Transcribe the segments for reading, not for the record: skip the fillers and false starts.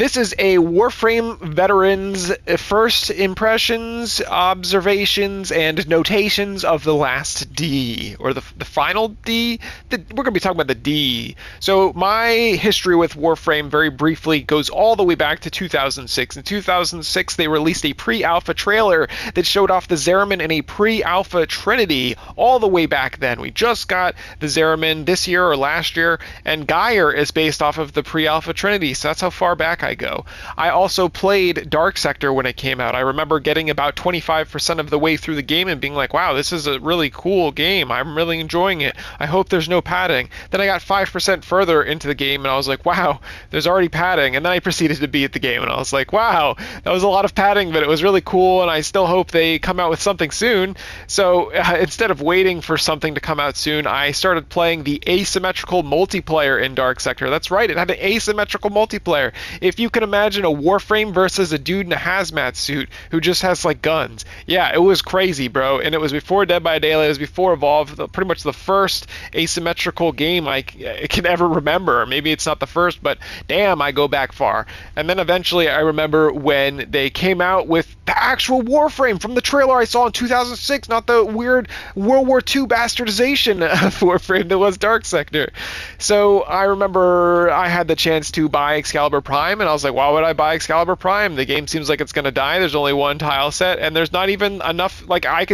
This is a Warframe veteran's first impressions, observations, and notations of the last D, or the final D. We're going to be talking about the D. So my history with Warframe, very briefly, goes all the way back to 2006. In 2006, they released a pre-alpha trailer that showed off the Zeramin in a pre-alpha Trinity all the way back then. We just got the Zeramin this year or last year, and Geyer is based off of the pre-alpha Trinity, so that's how far back I go. I also played Dark Sector when it came out. I remember getting about 25% of the way through the game and being like, wow, this is a really cool game. I'm really enjoying it. I hope there's no padding. Then I got 5% further into the game and I was like, wow, there's already padding. And then I proceeded to beat the game and I was like, wow, that was a lot of padding, but it was really cool, and I still hope they come out with something soon. So instead of waiting for something to come out soon, I started playing the asymmetrical multiplayer in Dark Sector. That's right, it had an asymmetrical multiplayer. If you can imagine a Warframe versus a dude in a hazmat suit who just has like guns. Yeah, it was crazy, bro. And it was before Dead by Daylight. It was before Evolve. Pretty much the first asymmetrical game I can ever remember. Maybe it's not the first, but damn, I go back far. And then eventually I remember when they came out with the actual Warframe from the trailer I saw in 2006, not the weird World War II bastardization of Warframe that was Dark Sector. So I remember I had the chance to buy Excalibur Prime, and I was like, why would I buy Excalibur Prime? The game seems like it's going to die. There's only one tile set, and there's not even enough. Like, I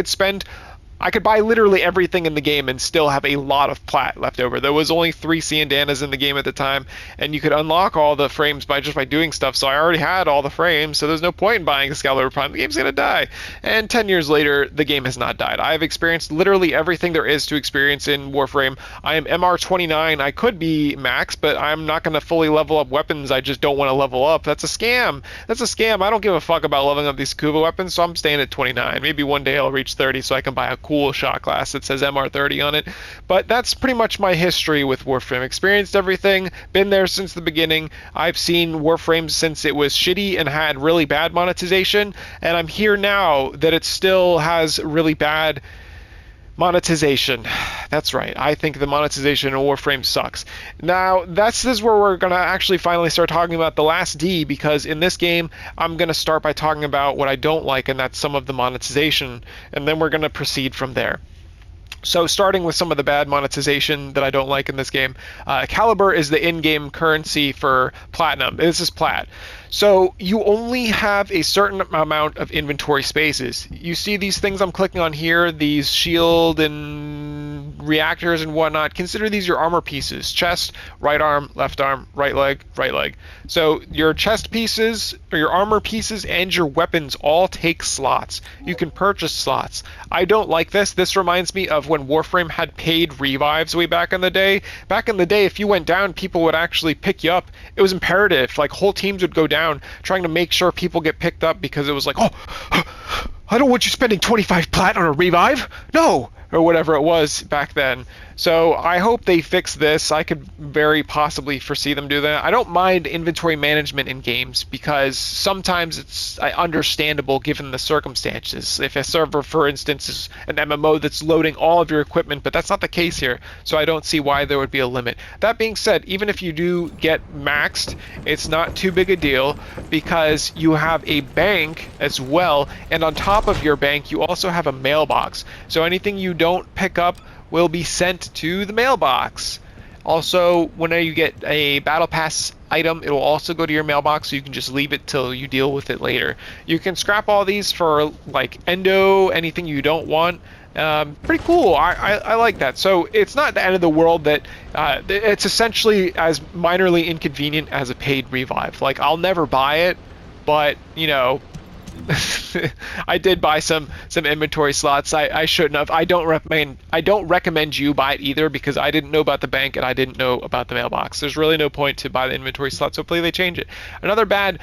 could buy literally everything in the game and still have a lot of plat left over. There was only 3 Ciandanas in the game at the time, and you could unlock all the frames by doing stuff, so I already had all the frames, so there's no point in buying Excalibur Prime. The game's gonna die. And 10 years later, the game has not died. I have experienced literally everything there is to experience in Warframe. I am MR29. I could be max, but I'm not gonna fully level up weapons. I just don't want to level up. That's a scam. That's a scam. I don't give a fuck about leveling up these Kuva weapons, so I'm staying at 29. Maybe one day I'll reach 30 so I can buy a cool shot class that says MR30 on it. But that's pretty much my history with Warframe. Experienced everything, been there since the beginning. I've seen Warframe since it was shitty and had really bad monetization, and I'm here now that it still has really bad monetization. That's right. I think the monetization in Warframe sucks. Now, this is where we're going to actually finally start talking about the last D, because in this game, I'm going to start by talking about what I don't like, and that's some of the monetization, and then we're going to proceed from there. So starting with some of the bad monetization that I don't like in this game, Caliber is the in-game currency for Platinum. This is Plat. So you only have a certain amount of inventory spaces. You see these things I'm clicking on here, these shield and reactors and whatnot. Consider these your armor pieces. Chest, right arm, right leg, right leg. So your chest pieces, or your armor pieces, and your weapons all take slots. You can purchase slots. I don't like this. This reminds me of when Warframe had paid revives way back in the day. Back in the day, if you went down, people would actually pick you up. It was imperative. Like, whole teams would go down trying to make sure people get picked up, because it was like, oh, I don't want you spending 25 plat on a revive. No, or whatever it was back then. So I hope they fix this. I could very possibly foresee them do that. I don't mind inventory management in games, because sometimes it's understandable given the circumstances. If a server, for instance, is an MMO that's loading all of your equipment, but that's not the case here, so I don't see why there would be a limit. That being said, even if you do get maxed, it's not too big a deal, because you have a bank as well, and on top of your bank, you also have a mailbox. So anything you don't pick up will be sent to the mailbox. Also, whenever you get a battle pass item, it will also go to your mailbox, so you can just leave it till you deal with it later. You can scrap all these for like endo, anything you don't want. Pretty cool. I like that. So it's not the end of the world that it's essentially as minorly inconvenient as a paid revive. Like, I'll never buy it, but you know, I did buy some inventory slots. I shouldn't have. I don't recommend you buy it either, because I didn't know about the bank and I didn't know about the mailbox. There's really no point to buy the inventory slots. Hopefully they change it. Another bad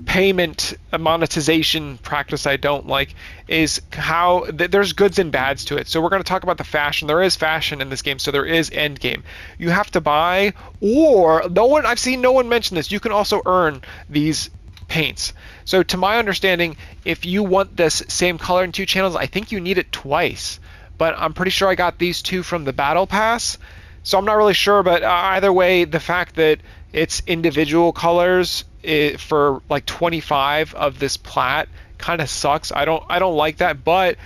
payment monetization practice I don't like is how there's goods and bads to it. So we're going to talk about the fashion. There is fashion in this game, so there is end game. You have to buy, or I've seen no one mention this. You can also earn these paints. So to my understanding, if you want this same color in 2 channels, I think you need it twice. But I'm pretty sure I got these 2 from the battle pass, so I'm not really sure. But either way, the fact that its individual colors for like 25 of this plat kind of sucks. I don't like that, but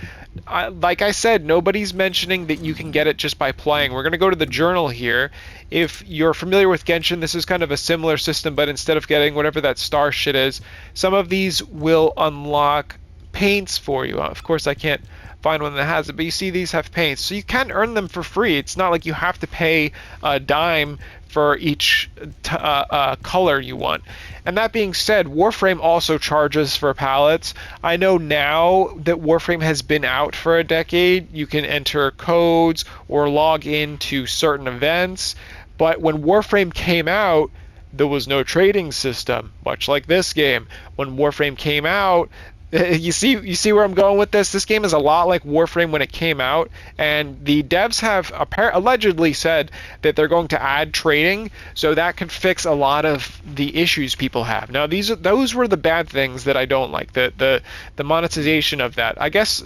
like I said, nobody's mentioning that you can get it just by playing. We're going to go to the journal here. If you're familiar with Genshin, this is kind of a similar system, but instead of getting whatever that star shit is, some of these will unlock paints for you. Of course, I can't find one that has it, but you see these have paints, so you can earn them for free. It's not like you have to pay a dime for each color you want. And that being said, Warframe also charges for palettes. I know now that Warframe has been out for a decade, you can enter codes or log into certain events, but when Warframe came out, there was no trading system, much like this game. When Warframe came out, you see where I'm going with this? This game is a lot like Warframe when it came out, and the devs have allegedly said that they're going to add trading, so that could fix a lot of the issues people have. Now, those were the bad things that I don't like, the monetization of that. I guess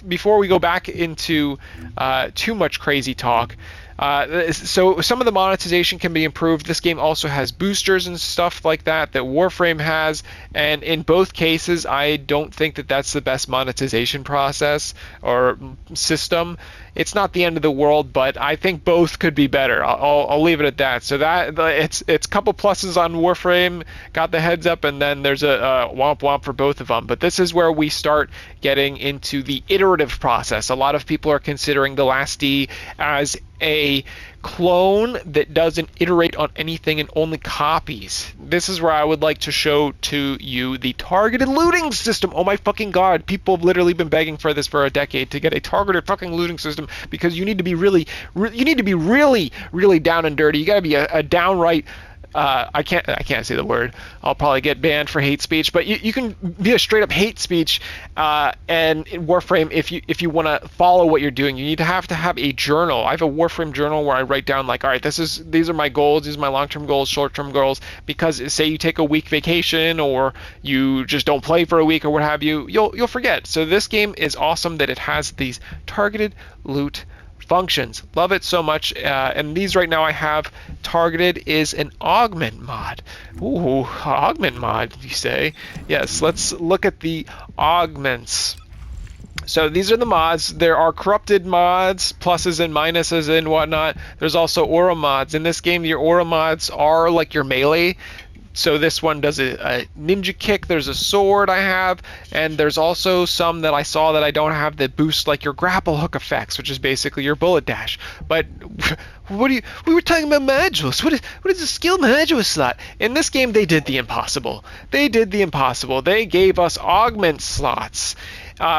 before we go back into too much crazy talk, so some of the monetization can be improved. This game also has boosters and stuff like that Warframe has, and in both cases I don't think that that's the best monetization process or system. It's not the end of the world, but I think both could be better. I'll leave it at that. So that it's a couple pluses on Warframe, got the heads up, and then there's a womp womp for both of them. But this is where we start getting into the iterative process. A lot of people are considering the last D as a clone that doesn't iterate on anything and only copies. This is where I would like to show to you the targeted looting system. Oh my fucking god, people have literally been begging for this for a decade, to get a targeted fucking looting system, because you need to be really down and dirty. You gotta be a downright I can't say the word. I'll probably get banned for hate speech, but you can be a straight up hate speech. And in Warframe, if you want to follow what you're doing, you need to have a journal. I have a Warframe journal where I write down like, all right, these are my goals, these are my long-term goals, short-term goals. Because say you take a week vacation or you just don't play for a week or what have you, you'll forget. So this game is awesome that it has these targeted loot functions. Love it so much. And these right now I have targeted is an augment mod. Ooh, augment mod, you say? Yes, let's look at the augments. So these are the mods. There are corrupted mods, pluses and minuses and whatnot. There's also aura mods. In this game, your aura mods are like your melee. So this one does a ninja kick. There's a sword I have, and there's also some that I saw that I don't have that boost like your grapple hook effects, which is basically your bullet dash. But we were talking about modules. What is a skill module slot? In this game, they did the impossible. They gave us augment slots.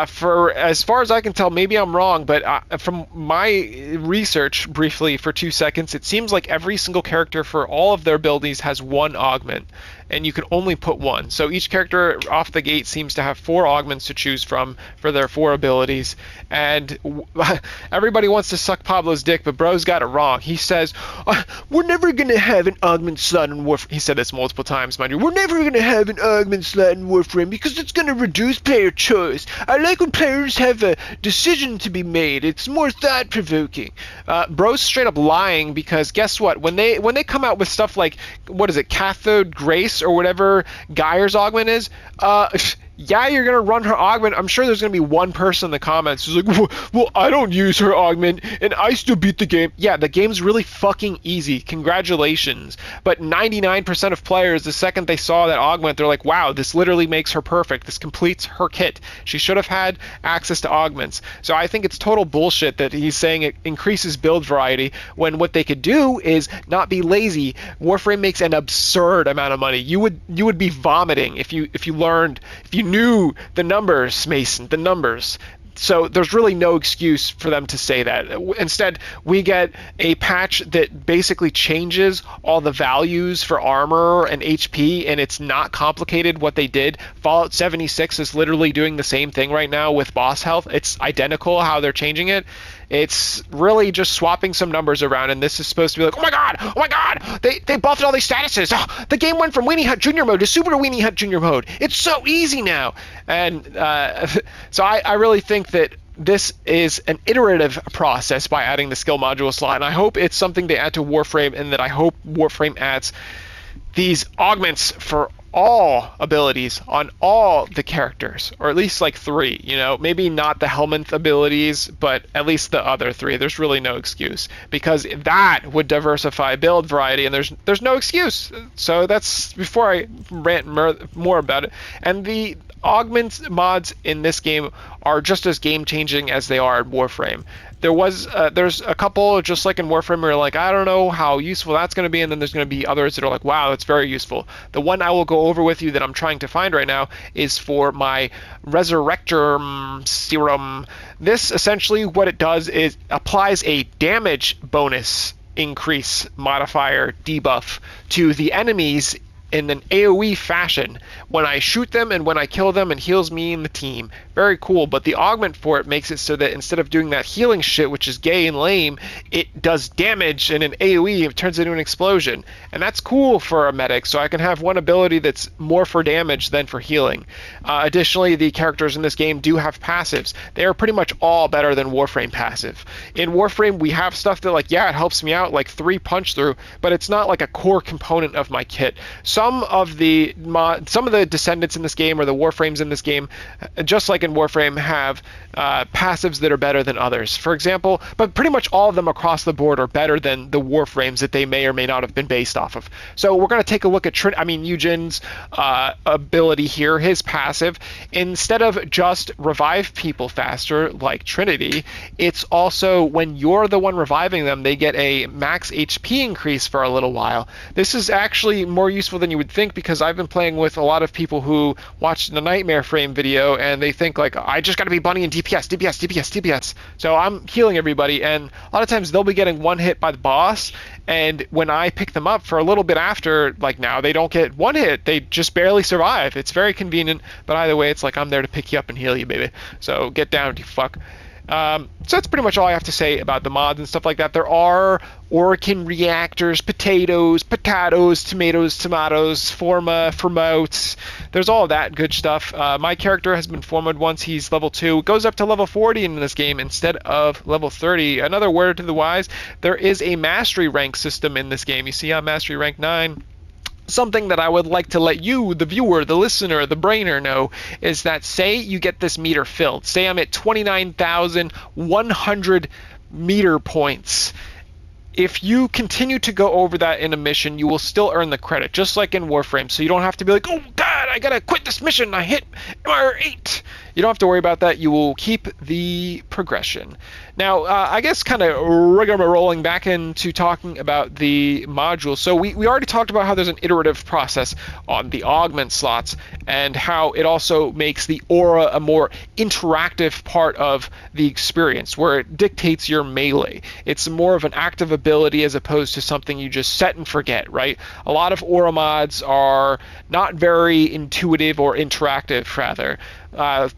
For as far as I can tell, maybe I'm wrong, but from my research briefly for 2 seconds, it seems like every single character for all of their abilities has one augment, and you can only put one. So each character off the gate seems to have 4 augments to choose from for their 4 abilities. And everybody wants to suck Pablo's dick, but bro's got it wrong. He says, we're never going to have an augment slot in Warframe. He said this multiple times, mind you. We're never going to have an augment slot in Warframe because it's going to reduce player choice. I like when players have a decision to be made. It's more thought-provoking. Bro's straight up lying, because guess what? When they come out with stuff like, what is it, Cathode Grace or whatever Geyer's augment is, yeah, you're going to run her augment. I'm sure there's going to be one person in the comments who's like, well, I don't use her augment, and I still beat the game. Yeah, the game's really fucking easy. Congratulations. But 99% of players, the second they saw that augment, they're like, wow, this literally makes her perfect. This completes her kit. She should have had access to augments. So I think it's total bullshit that he's saying it increases build variety, when what they could do is not be lazy. Warframe makes an absurd amount of money. You would be vomiting if you knew the numbers, Mason, the numbers. So there's really no excuse for them to say that. Instead, we get a patch that basically changes all the values for armor and HP, and it's not complicated what they did. Fallout 76 is literally doing the same thing right now with boss health. It's identical how they're changing it. It's really just swapping some numbers around, and this is supposed to be like, oh my god, they buffed all these statuses. Oh, the game went from Weenie Hut Junior mode to Super Weenie Hut Junior mode. It's so easy now. And so I really think that this is an iterative process by adding the skill module slot, and I hope it's something they add to Warframe, and that I hope Warframe adds these augments for all abilities on all the characters, or at least like 3, maybe not the Helminth abilities, but at least the other 3. There's really no excuse, because that would diversify build variety, and there's no excuse. So that's before I rant more about it. And the augment mods in this game are just as game changing as they are in Warframe. There's a couple, just like in Warframe, where you're like, I don't know how useful that's going to be, and then there's going to be others that are like, wow, that's very useful. The one I will go over with you that I'm trying to find right now is for my Resurrector Serum. This essentially what it does is applies a damage bonus increase modifier debuff to the enemies in an AoE fashion when I shoot them and when I kill them, and heals me and the team. Very cool, but the augment for it makes it so that instead of doing that healing shit, which is gay and lame, it does damage in an AoE. It turns into an explosion, and that's cool for a medic, so I can have one ability that's more for damage than for healing. Additionally, the characters in this game do have passives. They are pretty much all better than Warframe passive. In Warframe, we have stuff that, like, yeah, it helps me out, like 3 punch through, but it's not like a core component of my kit. Some of the Descendants in this game, or the Warframes in this game, just like in Warframe, have passives that are better than others. For example, but pretty much all of them across the board are better than the Warframes that they may or may not have been based off of. So we're going to take a look at Eugen's ability here, his passive. Instead of just revive people faster like Trinity, it's also when you're the one reviving them, they get a max HP increase for a little while. This is actually more useful than you would think, because I've been playing with a lot of people who watched the Nightmare Frame video and they think like, I just got to be bunny and DPS. So I'm healing everybody, and a lot of times they'll be getting one hit by the boss, and when I pick them up for a little bit after, like now, they don't get one hit, they just barely survive. It's very convenient, but either way, it's like I'm there to pick you up and heal you, baby. So get down, you fuck. So that's pretty much all I have to say about the mods and stuff like that. There are Orokin reactors, potatoes, tomatoes, formotes. There's all that good stuff. My character has been formed once. He's level 2. It goes up to level 40 in this game instead of level 30. Another word to the wise, there is a mastery rank system in this game. You see I'm mastery rank 9. Something that I would like to let you, the viewer, the listener, the brainer, know is that, say you get this meter filled. Say I'm at 29,100 meter points. If you continue to go over that in a mission, you will still earn the credit, just like in Warframe. So you don't have to be like, oh god, I gotta quit this mission, I hit MR8. You don't have to worry about that. You will keep the progression. Now, I guess kind of rolling back into talking about the modules. So we already talked about how there's an iterative process on the augment slots, and how it also makes the aura a more interactive part of the experience, where it dictates your melee. It's more of an active ability as opposed to something you just set and forget, right? A lot of aura mods are not very intuitive, or interactive, rather.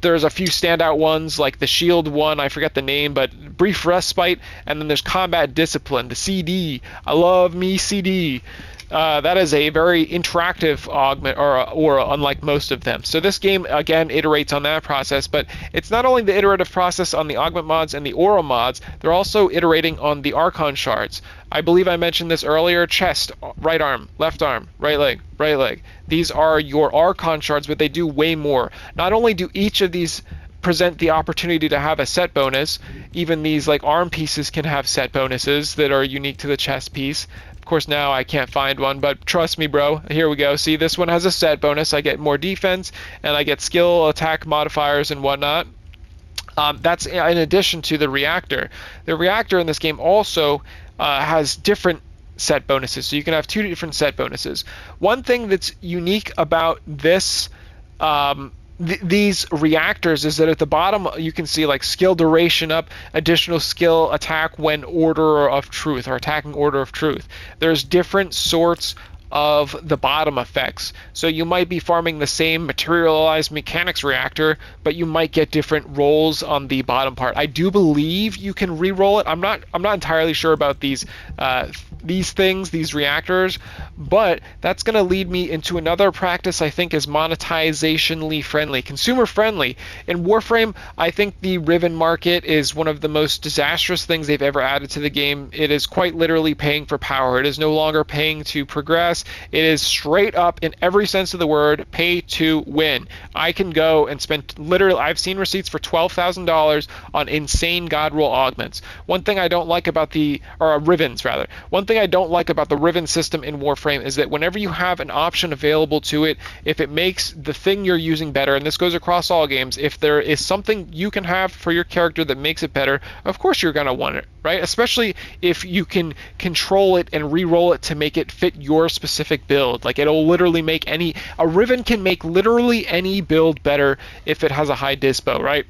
There's a few standout ones, like the shield one, I forget the name, but brief respite, and then there's combat discipline, the CD. I love me CD. That is a very interactive augment, or unlike most of them. So this game, again, iterates on that process, but it's not only the iterative process on the augment mods and the aura mods, they're also iterating on the Archon shards. I believe I mentioned this earlier: chest, right arm, right leg, right leg. These are your Archon shards, but they do way more. Not only do each of these present the opportunity to have a set bonus, even these like arm pieces can have set bonuses that are unique to the chest piece. Of course, now I can't find one, but trust me, bro. Here we go. See, this one has a set bonus. I get more defense, and I get skill, attack modifiers, and whatnot. That's in addition to the reactor. The reactor in this game also has different set bonuses, so you can have 2 different set bonuses. One thing that's unique about this these reactors is that at the bottom you can see like skill duration up, additional skill attack when order of truth, or attacking order of truth. There's different sorts of the bottom effects, so you might be farming the same materialized mechanics reactor, but you might get different rolls on the bottom part. I do believe you can re-roll it. I'm not entirely sure about these these things, these reactors, but that's going to lead me into another practice I think is monetizationally friendly, consumer friendly. In Warframe, I think the Riven market is one of the most disastrous things they've ever added to the game. It is quite literally paying for power. It is no longer paying to progress. It is straight up, in every sense of the word, pay to win. I can go and spend literally, I've seen receipts for $12,000 on insane god roll augments. One thing I don't like about Rivens rather. One thing I don't like about the Riven system in Warframe is that whenever you have an option available to it, if it makes the thing you're using better, and this goes across all games, if there is something you can have for your character that makes it better, of course you're going to want it, right? Especially if you can control it and re-roll it to make it fit your specific build. Like, it'll literally make a Riven can make literally any build better if it has a high dispo, right?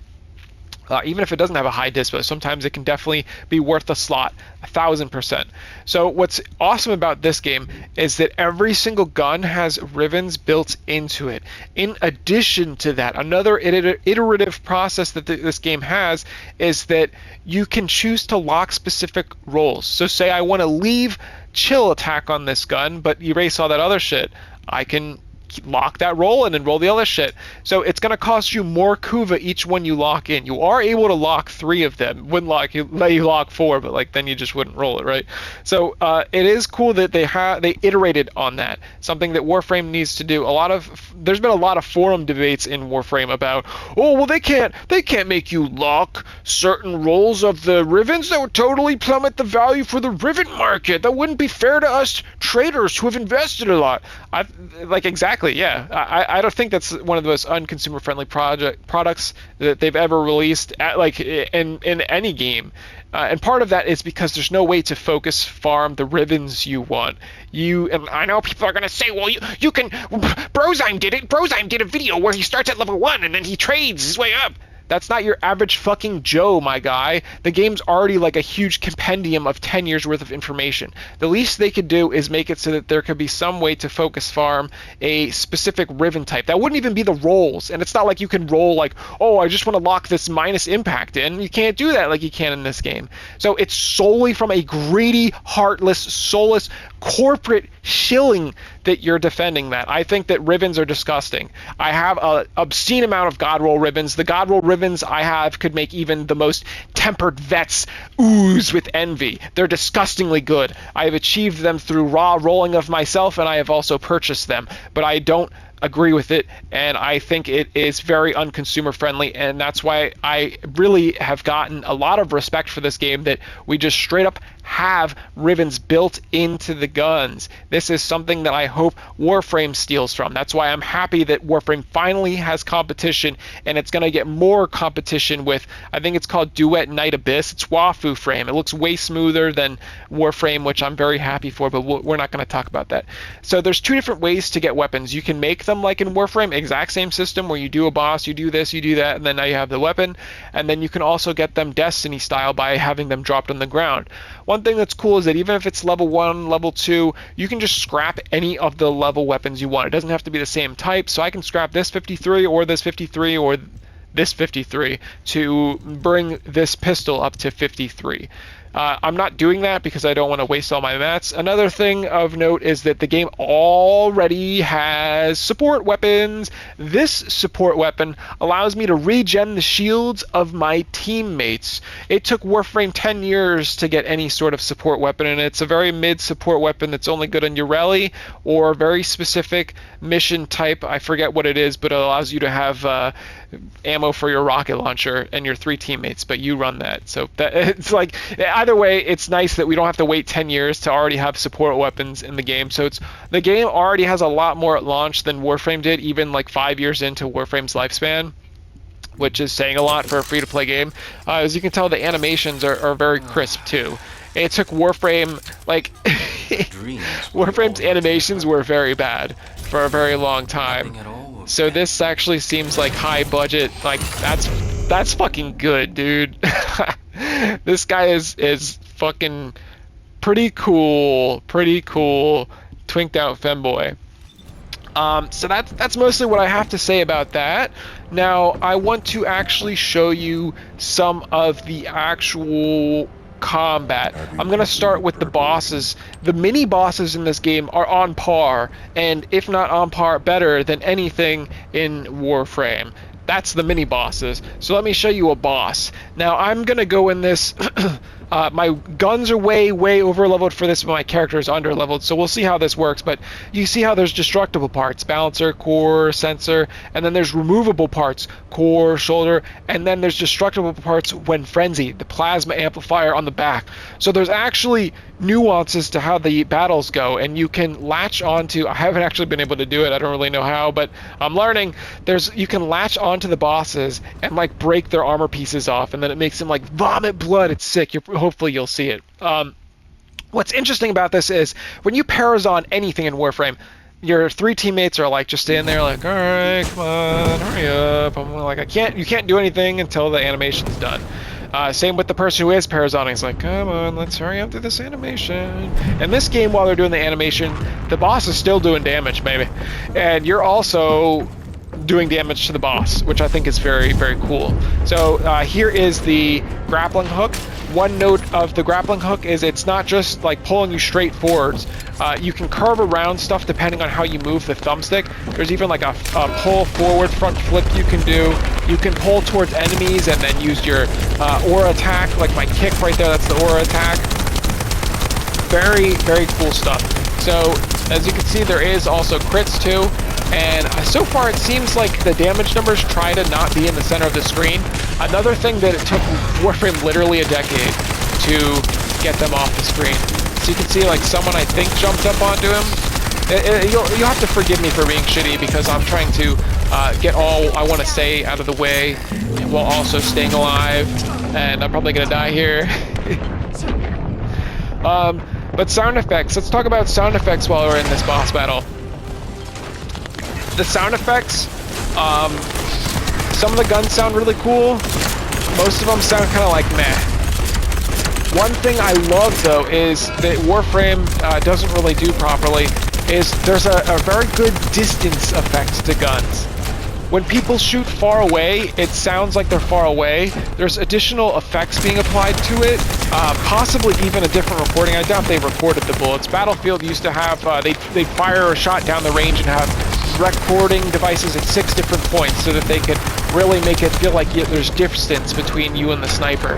Even if it doesn't have a high dispo, sometimes it can definitely be worth a slot, 1,000%. So what's awesome about this game is that every single gun has Rivens built into it. In addition to that, another iterative process that this game has is that you can choose to lock specific rolls. So say I want to leave chill attack on this gun, but erase all that other shit, I can lock that roll and then roll the other shit. So it's going to cost you more kuva each one you lock in. You are able to lock 3 of them. Wouldn't let you lock 4, but like then you just wouldn't roll it, right? So it is cool that they iterated on that. Something that Warframe needs to do. There's been a lot of forum debates in Warframe about, oh well, they can't make you lock certain rolls of the Rivens. That would totally plummet the value for the Riven market. That wouldn't be fair to us traders who have invested a lot. Exactly. Yeah, I don't think that's one of the most unconsumer friendly products that they've ever released in any game. And part of that is because there's no way to focus farm the Rivens you want. And I know people are gonna say, well, you can. Brozyme did it. Brozyme did a video where he starts at level 1 and then he trades his way up. That's not your average fucking Joe, my guy. The game's already like a huge compendium of 10 years worth of information. The least they could do is make it so that there could be some way to focus farm a specific Riven type. That wouldn't even be the rolls. And it's not like you can roll like, oh, I just want to lock this minus impact in. You can't do that like you can in this game. So it's solely from a greedy, heartless, soulless, corporate shilling that you're defending that. I think that Rivens are disgusting. I have an obscene amount of God roll Rivens. The God roll Rivens I have could make even the most tempered vets ooze with envy. They're disgustingly good. I have achieved them through raw rolling of myself, and I have also purchased them. But I don't agree with it, and I think it is very unconsumer friendly, and that's why I really have gotten a lot of respect for this game, that we just straight up have Rivens built into the guns. This is something that I hope Warframe steals from. That's why I'm happy that Warframe finally has competition, and it's going to get more competition with, I think it's called Duet Night Abyss. It's Wafu Frame. It looks way smoother than Warframe, which I'm very happy for, but we're not going to talk about that. So there's 2 different ways to get weapons. You can make them like in Warframe, exact same system where you do a boss, you do this, you do that, and then now you have the weapon. And then you can also get them Destiny style by having them dropped on the ground. One thing that's cool is that even if it's level 1, level 2, you can just scrap any of the level weapons you want. It doesn't have to be the same type, so I can scrap this 53 or this 53 or this 53 to bring this pistol up to 53. I'm not doing that because I don't want to waste all my mats. Another thing of note is that the game already has support weapons. This support weapon allows me to regen the shields of my teammates. It took Warframe 10 years to get any sort of support weapon, and it's a very mid support weapon that's only good on Ureli or a very specific mission type. I forget what it is, but it allows you to have ammo for your rocket launcher and your 3 teammates, but you run that. So it's like, either way, it's nice that we don't have to wait 10 years to already have support weapons in the game. So the game already has a lot more at launch than Warframe did, even like 5 years into Warframe's lifespan, which is saying a lot for a free-to-play game. As you can tell, the animations are very crisp too. It took Warframe, like, Warframe's animations were very bad for a very long time. So this actually seems like high budget. Like, that's fucking good, dude. This guy is fucking pretty cool, twinked out femboy. So that's mostly what I have to say about that. Now I want to actually show you some of the actual combat. I'm gonna start with the bosses. The mini bosses in this game are on par, and if not on par, better than anything in Warframe. That's the mini bosses. So let me show you a boss. Now I'm gonna go in this. My guns are way over leveled for this, but my character is under leveled, so we'll see how this works. But you see how there's destructible parts: balancer, core, sensor, and then there's removable parts: core, shoulder, and then there's destructible parts when frenzied, the plasma amplifier on the back. So there's actually nuances to how the battles go, and you can latch onto. I haven't actually been able to do it. I don't really know how, but I'm learning. You can latch onto the bosses and like break their armor pieces off, and then it makes them like vomit blood. It's sick. Hopefully you'll see it. What's interesting about this is when you Parazon anything in Warframe, your 3 teammates are like just standing there like, all right, come on, hurry up. I'm like, you can't do anything until the animation's done. Same with the person who is Parazoning. It's like, come on, let's hurry up through this animation. In this game, while they're doing the animation, the boss is still doing damage, maybe. And you're also doing damage to the boss, which I think is very cool. So here is the grappling hook. One note of the grappling hook is it's not just like pulling you straight forwards. You can curve around stuff depending on how you move the thumbstick. There's even like a pull forward front flip you can do. You can pull towards enemies and then use your aura attack, like my kick right there, that's the aura attack. Very cool stuff. So as you can see, there is also crits too. And so far it seems like the damage numbers try to not be in the center of the screen. Another thing that it took Warframe literally a decade to get them off the screen. So you can see like someone I think jumped up onto him. You'll have to forgive me for being shitty because I'm trying to get all I want to say out of the way while also staying alive. And I'm probably going to die here. But sound effects. Let's talk about sound effects while we're in this boss battle. The sound effects, some of the guns sound really cool. Most of them sound kind of like meh. One thing I love though is that Warframe doesn't really do properly is there's a very good distance effect to guns. When people shoot far away, it sounds like they're far away. There's additional effects being applied to it, possibly even a different recording. I doubt they recorded the bullets. Battlefield used to have, they'd fire a shot down the range and have recording devices at 6 different points so that they could really make it feel like there's distance between you and the sniper.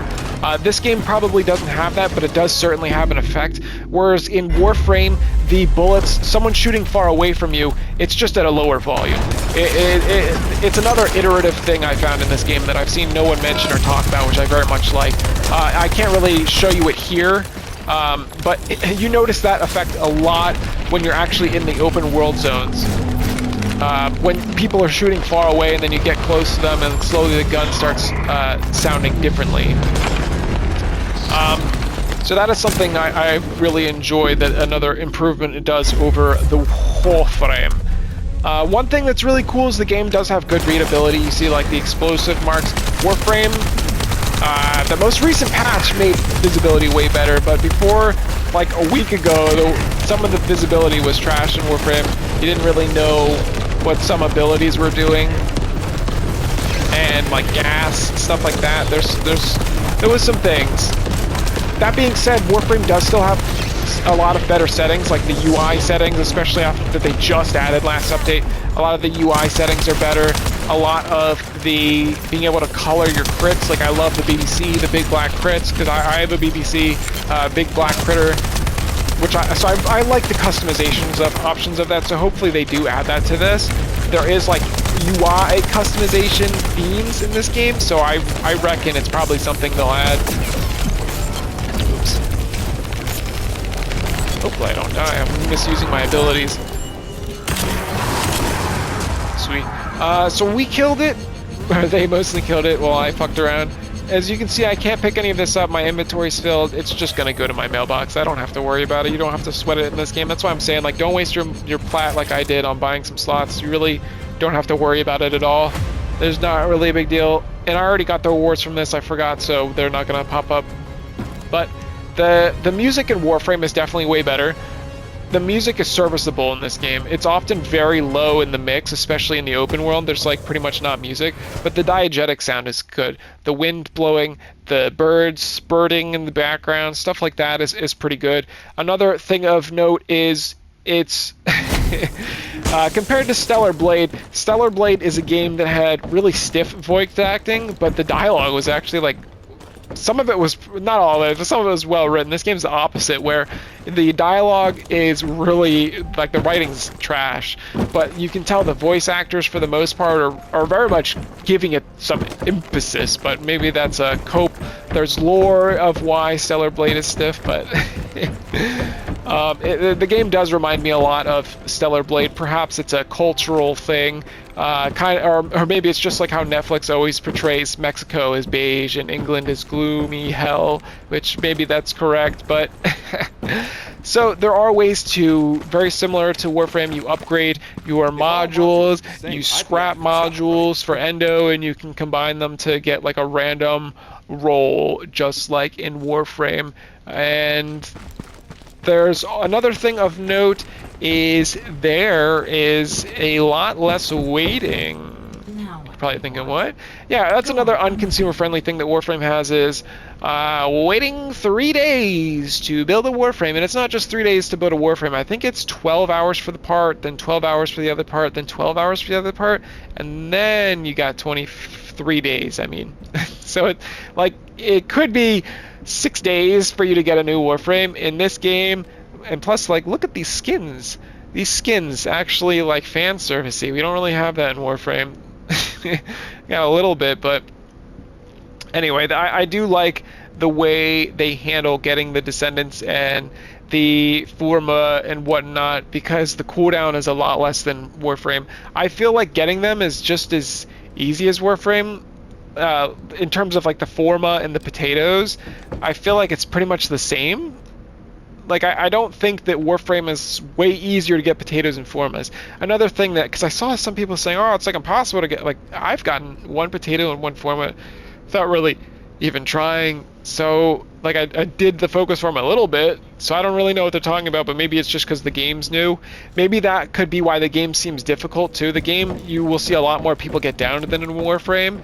This game probably doesn't have that, but it does certainly have an effect. Whereas in Warframe, the bullets, someone shooting far away from you, it's just at a lower volume. It's another iterative thing I found in this game that I've seen no one mention or talk about, which I very much like. I can't really show you it here, but you notice that effect a lot when you're actually in the open world zones. When people are shooting far away and then you get close to them and slowly the gun starts sounding differently. So that is something I really enjoy, that another improvement it does over the Warframe. One thing that's really cool is the game does have good readability. You see like the explosive marks. Warframe, the most recent patch made visibility way better, but before, like a week ago, some of the visibility was trash in Warframe. You didn't really know what some abilities were doing, and like gas, stuff like that. There was some things. That being said, Warframe does still have a lot of better settings, like the UI settings, especially after they just added last update. A lot of the UI settings are better. A lot of the being able to color your crits, like I love the BBC, the big black crits, because I have a BBC, big black critter, which I like the customizations of options of that, so hopefully they do add that to this. There is like UI customization themes in this game, so I reckon it's probably something they'll add. Oops. Hopefully I don't die. I'm misusing my abilities. Sweet. So we killed it. They mostly killed it while I fucked around. As you can see, I can't pick any of this up. My inventory's filled. It's just gonna go to my mailbox. I don't have to worry about it. You don't have to sweat it in this game. That's why I'm saying, like, don't waste your plat like I did on buying some slots. You really don't have to worry about it at all. There's not really a big deal. And I already got the rewards from this, I forgot, so they're not gonna pop up. But the music in Warframe is definitely way better. the music is serviceable in this game. It's often very low in the mix, especially in the open world. There's like pretty much not music, but the diegetic sound is good. The wind blowing, the birds spurting in the background, stuff like that is pretty good. Another thing of note is it's compared to Stellar Blade is a game that had really stiff voice acting, but the dialogue was actually like, some of it was, not all of it, but some of it was well written. This game's the opposite, where the dialogue is really, like, the writing's trash, but you can tell the voice actors, for the most part, are very much giving it some emphasis, but maybe that's a cope. There's lore of why Stellar Blade is stiff, but the game does remind me a lot of Stellar Blade. Perhaps it's a cultural thing, or maybe it's just like how Netflix always portrays Mexico as beige and England as gloomy hell, which maybe that's correct, but so there are ways to, very similar to Warframe, you upgrade your modules, you scrap modules for endo, and you can combine them to get like a random roll, just like in Warframe. And there's another thing of note is there is a lot less waiting. You're probably thinking, what? Yeah, that's another unconsumer friendly thing that Warframe has, is waiting 3 days to build a Warframe. And it's not just 3 days to build a Warframe. I think it's 12 hours for the part, then 12 hours for the other part, then 12 hours for the other part, and then you got 23 days, I mean. So it could be 6 days for you to get a new Warframe in this game. And plus, like, look at these skins. These skins actually, like, fan servicey. We don't really have that in Warframe. Got a little bit, but anyway, I do like the way they handle getting the Descendants and the Forma and whatnot, because the cooldown is a lot less than Warframe. I feel like getting them is just as easy as Warframe. In terms of like the Forma and the potatoes, I feel like it's pretty much the same. Like, I don't think that Warframe is way easier to get potatoes and Formas. Another thing that, because I saw some people saying, oh, it's like impossible to get, like, I've gotten one potato and one Forma without really even trying. So, like, I did the focus form a little bit, so I don't really know what they're talking about, but maybe it's just because the game's new. Maybe that could be why the game seems difficult, too. The game, you will see a lot more people get down than in Warframe.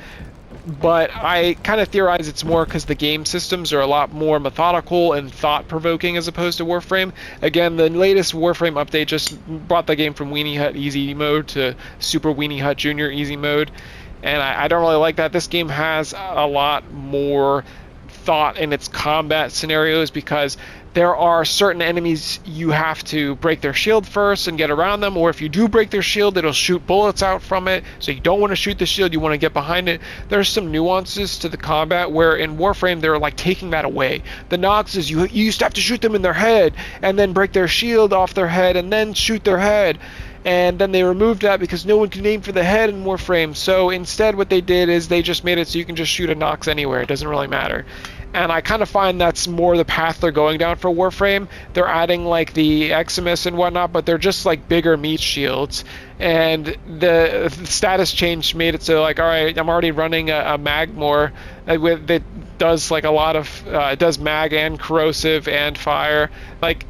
But I kind of theorize it's more because the game systems are a lot more methodical and thought-provoking as opposed to Warframe. Again, the latest Warframe update just brought the game from Weenie Hut Easy Mode to Super Weenie Hut Junior Easy Mode, and I don't really like that. This game has a lot more thought in its combat scenarios, because there are certain enemies you have to break their shield first and get around them, or if you do break their shield, it'll shoot bullets out from it, so you don't want to shoot the shield, you want to get behind it. There's some nuances to the combat where in Warframe they're like taking that away. The Noxes, you used to have to shoot them in their head and then break their shield off their head and then shoot their head, and then they removed that because no one can aim for the head in Warframe. So instead what they did is they just made it so you can just shoot a Nox anywhere, it doesn't really matter. And I kind of find that's more the path they're going down for Warframe. They're adding like the Eximus and whatnot, but they're just like bigger meat shields. And the status change made it so like, all right, I'm already running a Magmor that does like a lot of, it does mag and corrosive and fire, like,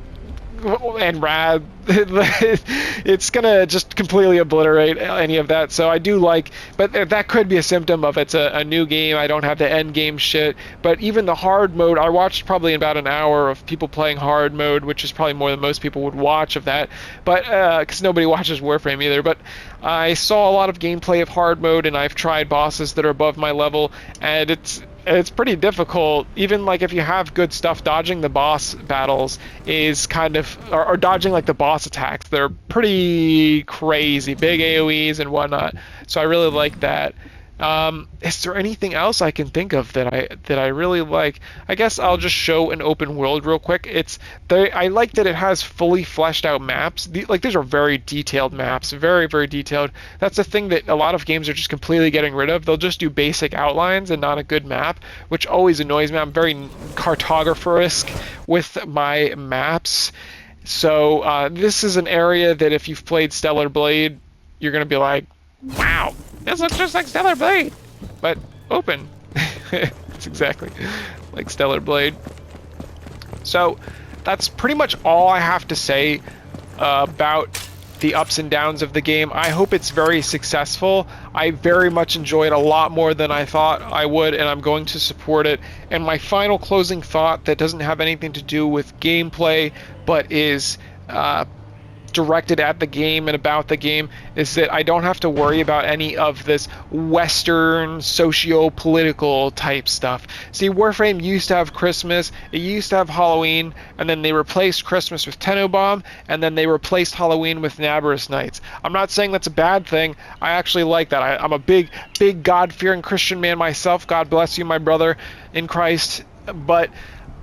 and rad. It's gonna just completely obliterate any of that. So I do like, but that could be a symptom of it's a new game. I don't have the end game shit. But even the hard mode, I watched probably about an hour of people playing hard mode, which is probably more than most people would watch of that, but because nobody watches Warframe either. But I saw a lot of gameplay of hard mode, and I've tried bosses that are above my level, and it's pretty difficult. Even like if you have good stuff, dodging the boss battles is kind of, or dodging like the boss attacks, they're pretty crazy, big AoEs and whatnot. So I really like that. Is there anything else I can think of that I really like? I guess I'll just show an open world real quick. I like that it has fully fleshed out maps. These are very detailed maps, very, very detailed. That's the thing that a lot of games are just completely getting rid of. They'll just do basic outlines and not a good map, which always annoys me. I'm very cartographer-esque with my maps. So this is an area that if you've played Stellar Blade, you're going to be like, wow, this looks just like Stellar Blade, but open. It's exactly like Stellar Blade. So that's pretty much all I have to say about the ups and downs of the game. I hope it's very successful. I very much enjoy it a lot more than I thought I would, and I'm going to support it. And my final closing thought that doesn't have anything to do with gameplay, but is directed at the game and about the game, is that I don't have to worry about any of this Western socio-political type stuff. See, Warframe used to have Christmas, it used to have Halloween, and then they replaced Christmas with Tenenbaum, and then they replaced Halloween with Nabarus Nights. I'm not saying that's a bad thing. I actually like that. I'm a big God-fearing Christian man myself. God bless you, my brother in Christ. But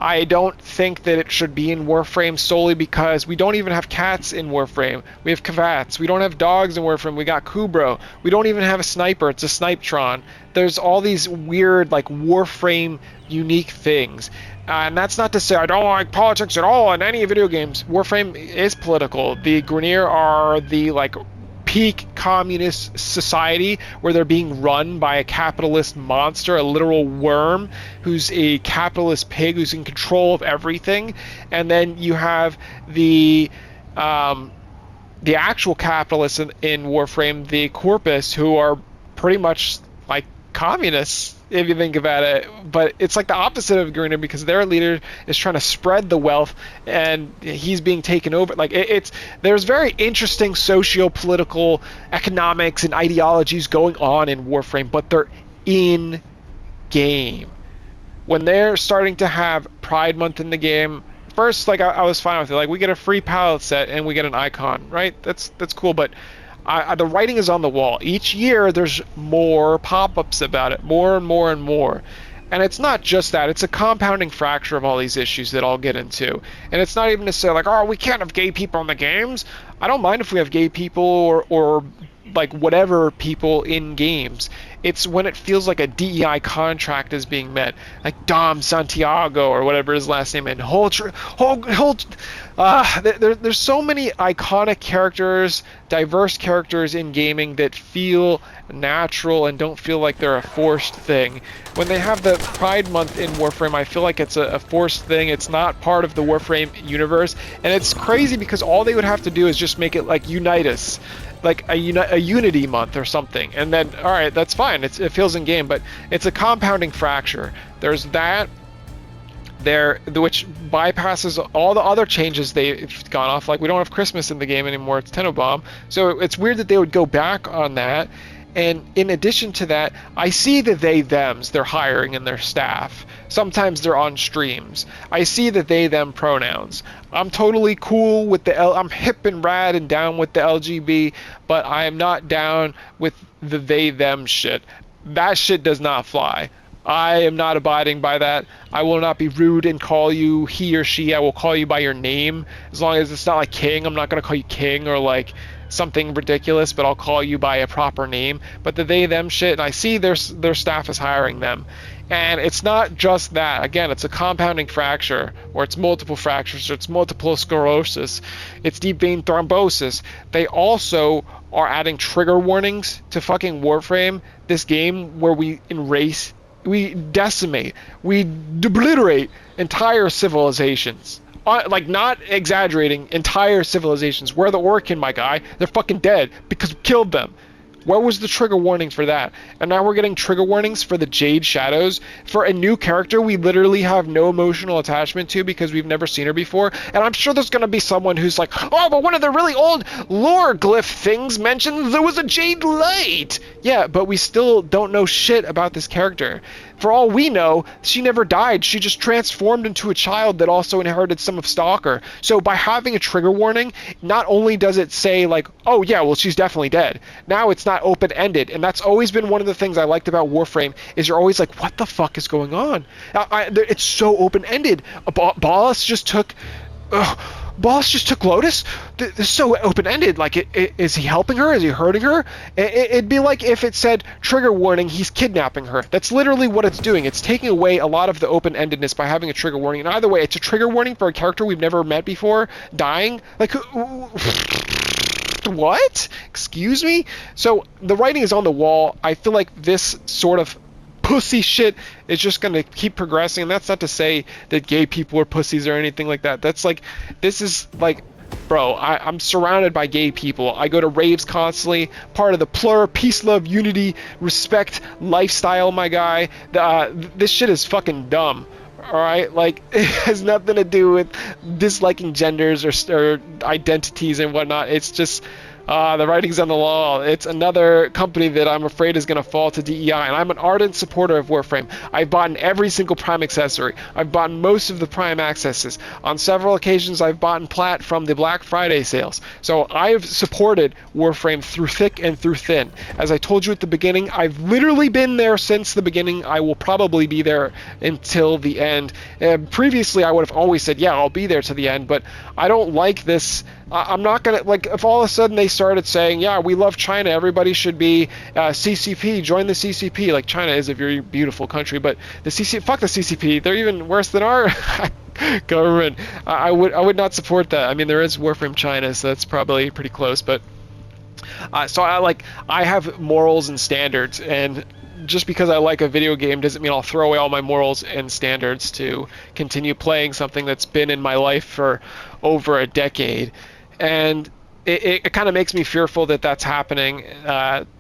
I don't think that it should be in Warframe solely because we don't even have cats in Warframe. We have Kavats. We don't have dogs in Warframe. We got Kubro. We don't even have a sniper. It's a Snipetron. There's all these weird, like, Warframe unique things. And that's not to say I don't like politics at all in any video games. Warframe is political. The Grineer are the, like, peak communist society where they're being run by a capitalist monster, a literal worm who's a capitalist pig who's in control of everything. And then you have the actual capitalists in Warframe, the Corpus, who are pretty much like communists if you think about it. But it's like the opposite of Grineer because their leader is trying to spread the wealth and he's being taken over. Like there's very interesting socio-political economics and ideologies going on in Warframe, but they're in game. When they're starting to have Pride Month in the game, first, like I was fine with it. Like we get a free palette set and we get an icon, right? That's cool, but the writing is on the wall. Each year there's more pop-ups about it, more and more and more. And it's not just that, it's a compounding fracture of all these issues that I'll get into. And it's not even to say like, oh, we can't have gay people in the games. I don't mind if we have gay people or like whatever people in games. It's when it feels like a DEI contract is being met, like Dom Santiago or whatever his last name is. There's so many iconic characters, diverse characters in gaming that feel natural and don't feel like they're a forced thing. When they have the Pride Month in Warframe, I feel like it's a forced thing. It's not part of the Warframe universe, and it's crazy because all they would have to do is just make it like Unite Us, like a Unity month or something, and then all right, that's fine. It feels in game, but it's a compounding fracture. There's that there, which bypasses all the other changes they've gone off. Like we don't have Christmas in the game anymore. It's Tenenbaum, so it's weird that they would go back on that. And in addition to that, I see the they-thems they're hiring in their staff. Sometimes they're on streams. I see the they-them pronouns. I'm totally cool with I'm hip and rad and down with the LGB, but I am not down with the they-them shit. That shit does not fly. I am not abiding by that. I will not be rude and call you he or she. I will call you by your name. As long as it's not like King, I'm not going to call you King or like something ridiculous, but I'll call you by a proper name. But the they them shit, and I see their staff is hiring them, and it's not just that. Again, it's a compounding fracture, or it's multiple fractures, or it's multiple sclerosis, it's deep vein thrombosis. They also are adding trigger warnings to fucking Warframe, this game where we decimate, we obliterate entire civilizations. Like, not exaggerating, entire civilizations. Where the Orkin, my guy? They're fucking dead because we killed them. Where was the trigger warning for that? And now we're getting trigger warnings for the Jade Shadows, for a new character we literally have no emotional attachment to because we've never seen her before. And I'm sure there's going to be someone who's like, oh, but one of the really old lore glyph things mentioned there was a Jade Light. Yeah, but we still don't know shit about this character. For all we know, she never died. She just transformed into a child that also inherited some of Stalker. So by having a trigger warning, not only does it say like, oh yeah, well she's definitely dead. Now it's not open-ended, and that's always been one of the things I liked about Warframe, is you're always like, what the fuck is going on? It's so open-ended. Boss just took Lotus? This is so open-ended. Like, is he helping her? Is he hurting her? It'd be like if it said, trigger warning, he's kidnapping her. That's literally what it's doing. It's taking away a lot of the open-endedness by having a trigger warning. And either way, it's a trigger warning for a character we've never met before, dying. Like, what? Excuse me? So, the writing is on the wall. I feel like this sort of pussy shit is just going to keep progressing, and that's not to say that gay people are pussies or anything like that. That's like, this is like Bro, I'm surrounded by gay people. I go to raves constantly, part of the plur, peace, love, unity, respect lifestyle, my guy. This shit is fucking dumb. Alright? Like, it has nothing to do with disliking genders or identities and whatnot. It's just the writing's on the wall. It's another company that I'm afraid is going to fall to DEI, and I'm an ardent supporter of Warframe. I've bought every single Prime accessory. I've bought most of the Prime accesses. On several occasions, I've bought Plat from the Black Friday sales. So I've supported Warframe through thick and through thin. As I told you at the beginning, I've literally been there since the beginning. I will probably be there until the end. Previously, I would have always said, yeah, I'll be there to the end, but I don't like this. I'm not going to, like, if all of a sudden they started saying, yeah, we love China, everybody should be CCP, join the CCP. Like, China is a very beautiful country, but fuck the CCP, they're even worse than our government. I would not support that. I mean, there is Warframe China, so that's probably pretty close, but so I have morals and standards, and just because I like a video game doesn't mean I'll throw away all my morals and standards to continue playing something that's been in my life for over a decade. And it kind of makes me fearful that that's happening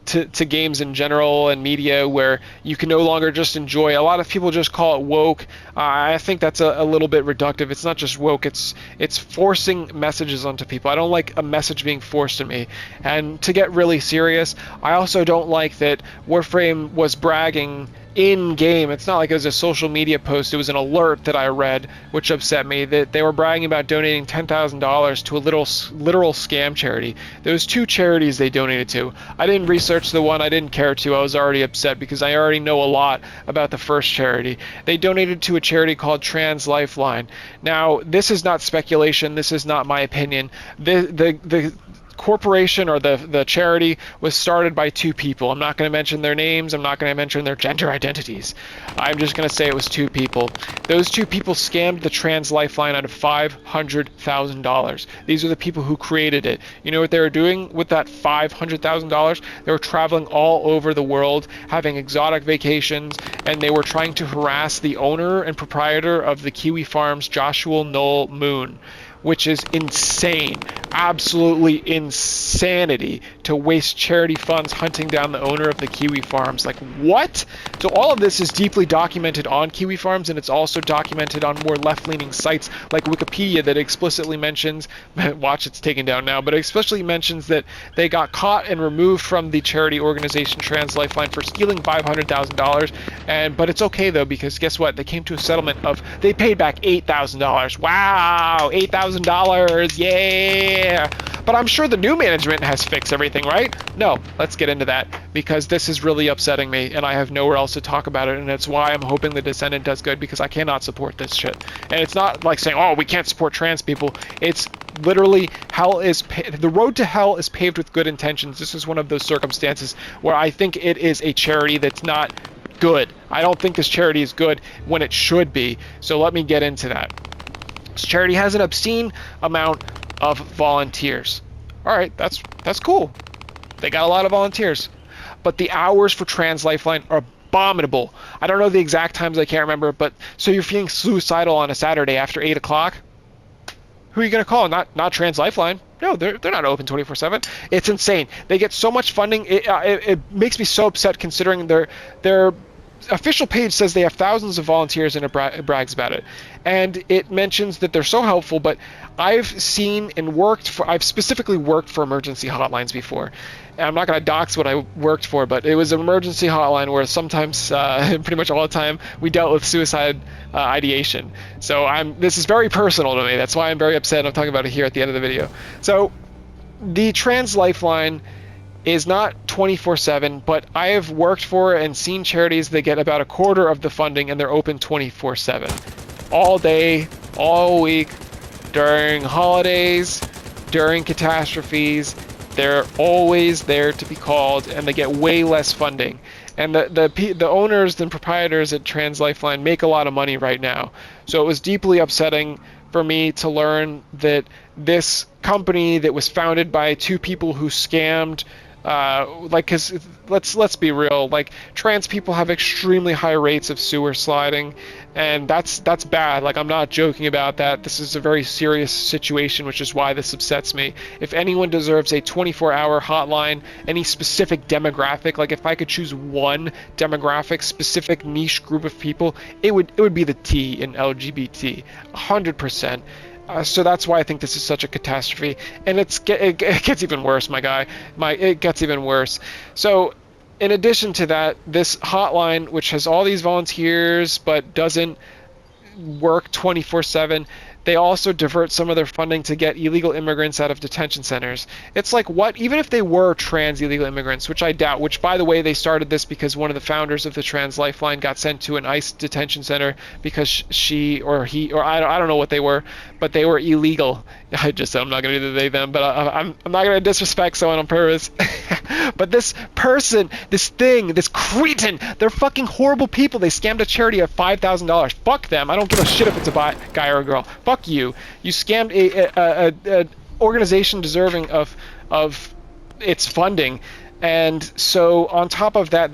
to games in general and media, where you can no longer just enjoy. A lot of people just call it woke. I think that's a little bit reductive. It's not just woke. It's forcing messages onto people. I don't like a message being forced to me. And to get really serious, I also don't like that Warframe was bragging in game. It's not like it was a social media post. It was an alert that I read, which upset me, that they were bragging about donating $10,000 to a literal scam charity. There was 2 charities they donated to. I didn't research the one I didn't care to. I was already upset because I already know a lot about the first charity. They donated to a charity called Trans Lifeline. Now, this is not speculation. This is not my opinion. The corporation, or the charity, was started by 2 people. I'm not going to mention their names. I'm not going to mention their gender identities. I'm just going to say it was 2 people. Those 2 people scammed the Trans Lifeline out of $500,000. These are the people who created it. You know what they were doing with that $500,000? They were traveling all over the world, having exotic vacations, and they were trying to harass the owner and proprietor of the Kiwi Farms, Joshua Knoll Moon, which is insane. Absolutely insanity to waste charity funds hunting down the owner of the Kiwi Farms. Like, what? So all of this is deeply documented on Kiwi Farms, and it's also documented on more left-leaning sites like Wikipedia that explicitly mentions, watch, it's taken down now, but it explicitly mentions that they got caught and removed from the charity organization Trans Lifeline for stealing $500,000. But it's okay though, because guess what? They came to a settlement of, they paid back $8,000. Wow, $8,000, yeah! But I'm sure the new management has fixed everything, right? No, let's get into that, because this is really upsetting me, and I have nowhere else to talk about it, and it's why I'm hoping the Descendant does good, because I cannot support this shit. And it's not like saying, oh, we can't support trans people. It's literally, the road to hell is paved with good intentions. This is one of those circumstances where I think it is a charity that's not good. I don't think this charity is good when it should be, so let me get into that. This charity has an obscene amount of volunteers. All right, that's cool. They got a lot of volunteers, but the hours for Trans Lifeline are abominable. I don't know the exact times, I can't remember, but so you're feeling suicidal on a Saturday after 8 o'clock? Who are you gonna call? Not Trans Lifeline. No, they're not open 24/7. It's insane. They get so much funding. It makes me so upset, considering their official page says they have thousands of volunteers, and it brags about it. And it mentions that they're so helpful, but I've seen and I've specifically worked for emergency hotlines before. And I'm not going to dox what I worked for, but it was an emergency hotline where sometimes, pretty much all the time, we dealt with suicide ideation. So this is very personal to me. That's why I'm very upset. I'm talking about it here at the end of the video. So the Trans Lifeline is not 24/7, but I have worked for and seen charities that get about a quarter of the funding, and they're open 24/7. All day, all week, during holidays, during catastrophes. They're always there to be called, and they get way less funding. And the owners and proprietors at Trans Lifeline make a lot of money right now. So it was deeply upsetting for me to learn that this company that was founded by 2 people who scammed Like, cause let's be real. Like, trans people have extremely high rates of sewer sliding, and that's bad. Like, I'm not joking about that. This is a very serious situation, which is why this upsets me. If anyone deserves a 24-hour hotline, any specific demographic, like if I could choose one demographic, specific niche group of people, it would be the T in LGBT, 100%. So that's why I think this is such a catastrophe, and it gets even worse, my guy. It gets even worse. So, in addition to that, this hotline, which has all these volunteers but doesn't work 24/7, they also divert some of their funding to get illegal immigrants out of detention centers. It's like, what? Even if they were trans illegal immigrants, which I doubt, which, by the way, they started this because one of the founders of the Trans Lifeline got sent to an ICE detention center because she or he, or I don't know what they were, but they were illegal. I'm not going to do the they, them, but I'm not going to disrespect someone on purpose. But this person, this thing, this cretin, they're fucking horrible people. They scammed a charity of $5,000. Fuck them. I don't give a shit if it's a guy or a girl. Fuck you. You scammed a organization deserving of its funding. And so on top of that,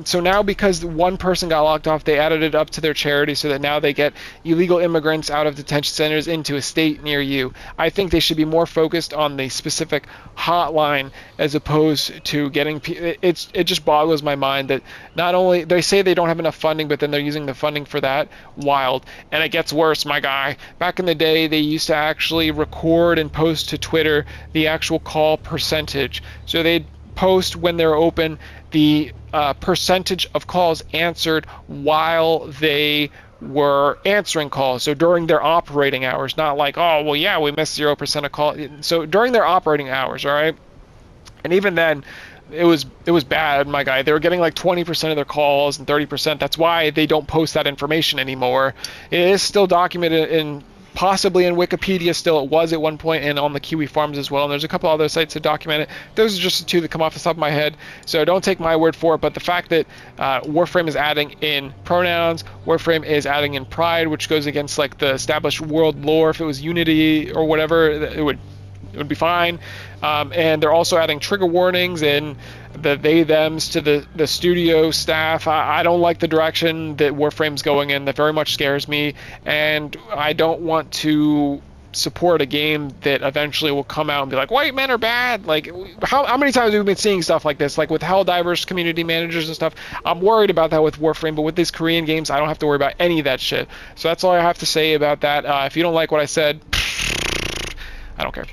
so now because one person got locked off, they added it up to their charity so that now they get illegal immigrants out of detention centers into a state near you. I think they should be more focused on the specific hotline as opposed to getting it just boggles my mind that not only they say they don't have enough funding, but then they're using the funding for that. Wild. And it gets worse, my guy. Back in the day, they used to actually record and post to Twitter the actual call percentage. So they'd post when they're open the percentage of calls answered while they were answering calls. So during their operating hours, not like, oh, well, yeah, we missed 0% of calls. So during their operating hours, all right? And even then, it was bad, my guy. They were getting like 20% of their calls and 30%. That's why they don't post that information anymore. It is still documented in possibly in Wikipedia still. It was at one point, and on the Kiwi Farms as well, and there's a couple other sites that document it. Those are just the two that come off the top of my head, so don't take my word for it. But the fact that Warframe is adding in pronouns, Warframe is adding in pride, which goes against like the established world lore. If it was Unity or whatever, it would be fine. And they're also adding trigger warnings and the they-thems to the studio staff. I don't like the direction that Warframe's going in. That very much scares me, and I don't want to support a game that eventually will come out and be like, white men are bad. Like, how many times have we been seeing stuff like this, like with Helldivers community managers and stuff? I'm worried about that with Warframe, but with these Korean games, I don't have to worry about any of that shit. So that's all I have to say about that. If you don't like what I said, I don't care.